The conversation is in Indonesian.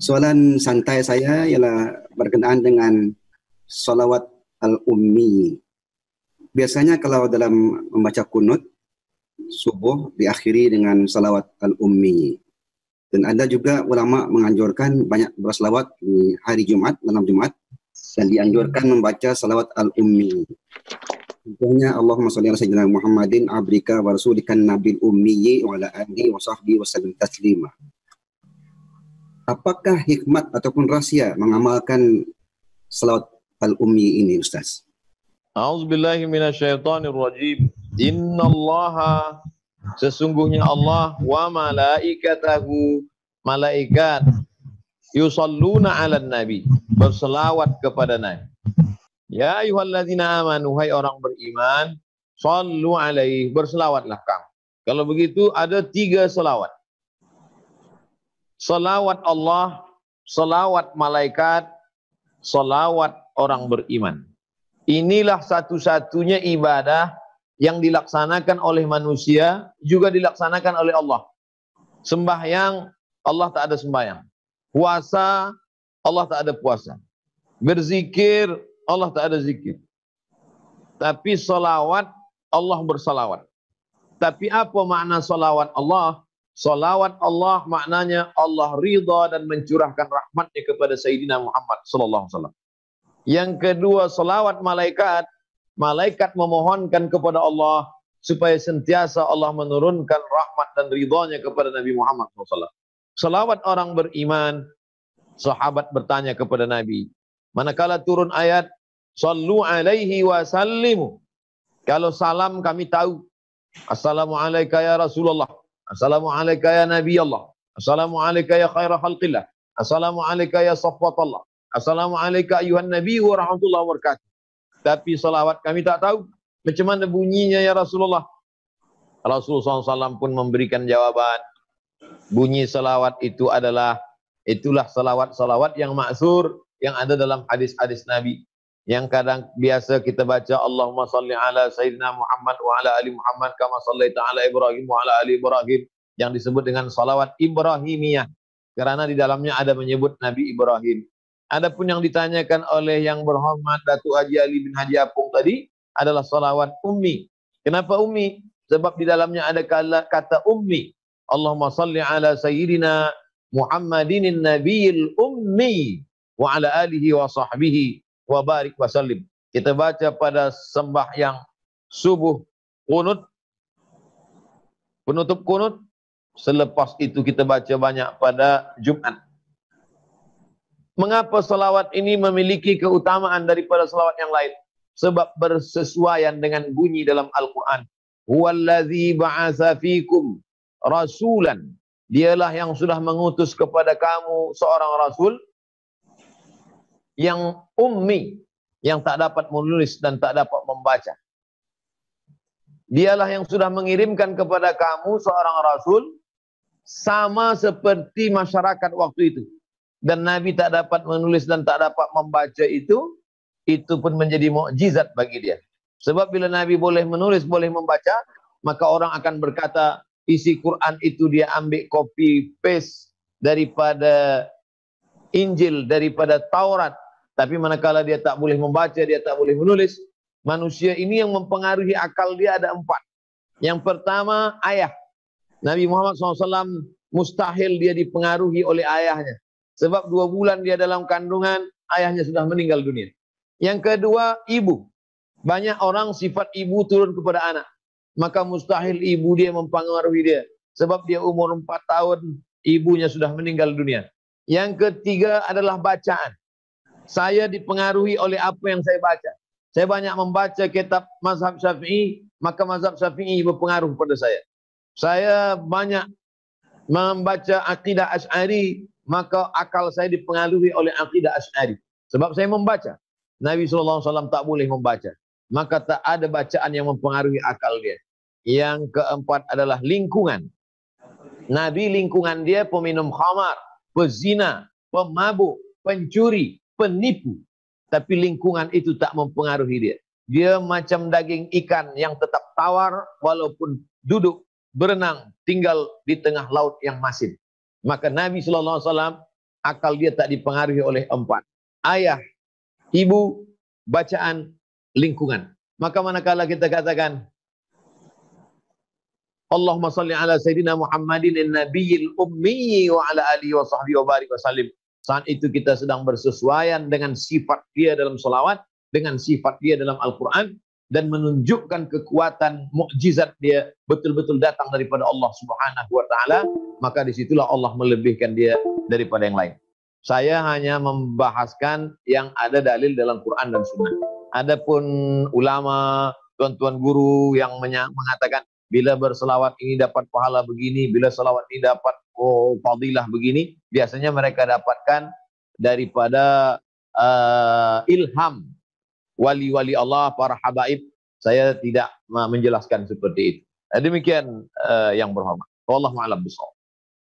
Soalan santai saya ialah berkenaan dengan salawat al-ummi. Biasanya kalau dalam membaca kunut subuh diakhiri dengan salawat al-ummi. Dan ada juga ulama menganjurkan banyak bersalawat di hari Jumat, malam Jumat, dan dianjurkan membaca salawat al-ummi. Contohnya Allahumma shalli ala sayyidina Muhammadin abdika wa rasulikan nabil ummi wa ala alihi wa sahbihi wa sallam taslima. Apakah hikmat ataupun rahsia mengamalkan salawat al-ummi ini, Ustaz? A'udzubillahi minasyaitonirrajim. Innallaha, sesungguhnya Allah, wa malaikatahu, malaikat, yusalluna 'alan nabi, berselawat kepada nabi. Ya ayyuhalladzina amanu, hai orang beriman, shallu alaihi, berselawatlah kamu. Kalau begitu ada 3 selawat. Selawat Allah, selawat malaikat, selawat orang beriman. Inilah satu-satunya ibadah yang dilaksanakan oleh manusia, juga dilaksanakan oleh Allah. Sembahyang, Allah tak ada sembahyang. Puasa, Allah tak ada puasa. Berzikir, Allah tak ada zikir. Tapi salawat, Allah bersalawat. Tapi apa makna salawat Allah? Salawat Allah maknanya Allah ridha dan mencurahkan rahmatnya kepada Sayyidina Muhammad sallallahu alaihi wasallam. Yang kedua, salawat malaikat, malaikat memohonkan kepada Allah supaya sentiasa Allah menurunkan rahmat dan ridhanya kepada Nabi Muhammad SAW. Salawat orang beriman, sahabat bertanya kepada Nabi, manakala turun ayat sallu alaihi wa sallimu, kalau salam kami tahu, assalamualaikum ya Rasulullah, assalamualaikum ya Nabi Allah, assalamualaikum ya khaira khalqillah, assalamualaikum ya safwatallah, assalamualaikum ayuhan Nabi wa rahmatullahi wa barakatuh. Tapi salawat kami tak tahu macam mana bunyinya ya Rasulullah. Rasulullah SAW pun memberikan jawaban. Bunyi salawat itu itulah salawat-salawat yang maksur, yang ada dalam hadis-hadis Nabi. Yang kadang biasa kita baca Allahumma salli ala Sayyidina Muhammad wa ala ali Muhammad kama sallaita ala Ibrahim wa ala ali Ibrahim, yang disebut dengan salawat Ibrahimiyah, karena di dalamnya ada menyebut Nabi Ibrahim. Adapun yang ditanyakan oleh yang berhormat Datuk Haji Ali bin Haji Apung tadi adalah salawat ummi. Kenapa ummi? Sebab di dalamnya ada kata ummi. Allahumma salli ala Sayyidina Muhammadin nabiyil ummi wa ala alihi wa sahbihi wa barik wa sallim. Kita baca pada sembahyang subuh kunut, penutup kunut. Selepas itu kita baca banyak pada Jumat. Mengapa salawat ini memiliki keutamaan daripada salawat yang lain? Sebab bersesuaian dengan bunyi dalam Al-Quran. Huwallazi ba'atsa fikum rasulan. Dialah yang sudah mengutus kepada kamu seorang rasul yang ummi, yang tak dapat menulis dan tak dapat membaca. Dialah yang sudah mengirimkan kepada kamu seorang rasul sama seperti masyarakat waktu itu. Dan Nabi tak dapat menulis dan tak dapat membaca itu pun menjadi mukjizat bagi dia. Sebab bila Nabi boleh menulis, boleh membaca, maka orang akan berkata isi Quran itu dia ambil copy paste daripada Injil, daripada Taurat. Tapi manakala dia tak boleh membaca, dia tak boleh menulis, manusia ini yang mempengaruhi akal dia ada 4. Yang pertama, ayah. Nabi Muhammad SAW mustahil dia dipengaruhi oleh ayahnya. Sebab 2 bulan dia dalam kandungan, ayahnya sudah meninggal dunia. Yang kedua, ibu. Banyak orang sifat ibu turun kepada anak. Maka mustahil ibu dia mempengaruhi dia. Sebab dia umur 4 tahun, ibunya sudah meninggal dunia. Yang ketiga adalah bacaan. Saya dipengaruhi oleh apa yang saya baca. Saya banyak membaca kitab mazhab Syafi'i, maka mazhab Syafi'i berpengaruh pada saya. Saya banyak membaca akidah Asy'ari, maka akal saya dipengaruhi oleh akidah Asy'ari. Sebab saya membaca. Nabi SAW tak boleh membaca. Maka tak ada bacaan yang mempengaruhi akal dia. Yang keempat adalah lingkungan. Nabi lingkungan dia peminum khamar, pezina, pemabuk, pencuri, penipu. Tapi lingkungan itu tak mempengaruhi dia. Dia macam daging ikan yang tetap tawar walaupun duduk, berenang, tinggal di tengah laut yang masin. Maka Nabi SAW akal dia tak dipengaruhi oleh empat. Ayah, ibu, bacaan, lingkungan. Maka manakala kita katakan Allahumma salli ala Sayyidina Muhammadin an-nabiyil ummi wa ala alihi wa sahbihi wa barik wa sallim. Saat itu kita sedang bersesuaian dengan sifat dia dalam salawat, dengan sifat dia dalam Al-Quran, dan menunjukkan kekuatan mukjizat dia betul-betul datang daripada Allah Subhanahu wa Ta'ala, maka disitulah Allah melebihkan dia daripada yang lain. Saya hanya membahaskan yang ada dalil dalam Quran dan Sunnah. Adapun ulama, tuan-tuan guru yang mengatakan bila berselawat ini dapat pahala begini, bila selawat ini dapat fadilah begini, biasanya mereka dapatkan daripada ilham wali-wali Allah, para habaib. Saya tidak menjelaskan seperti itu. Demikian yang berhormat. Wallahu a'lam bishawab.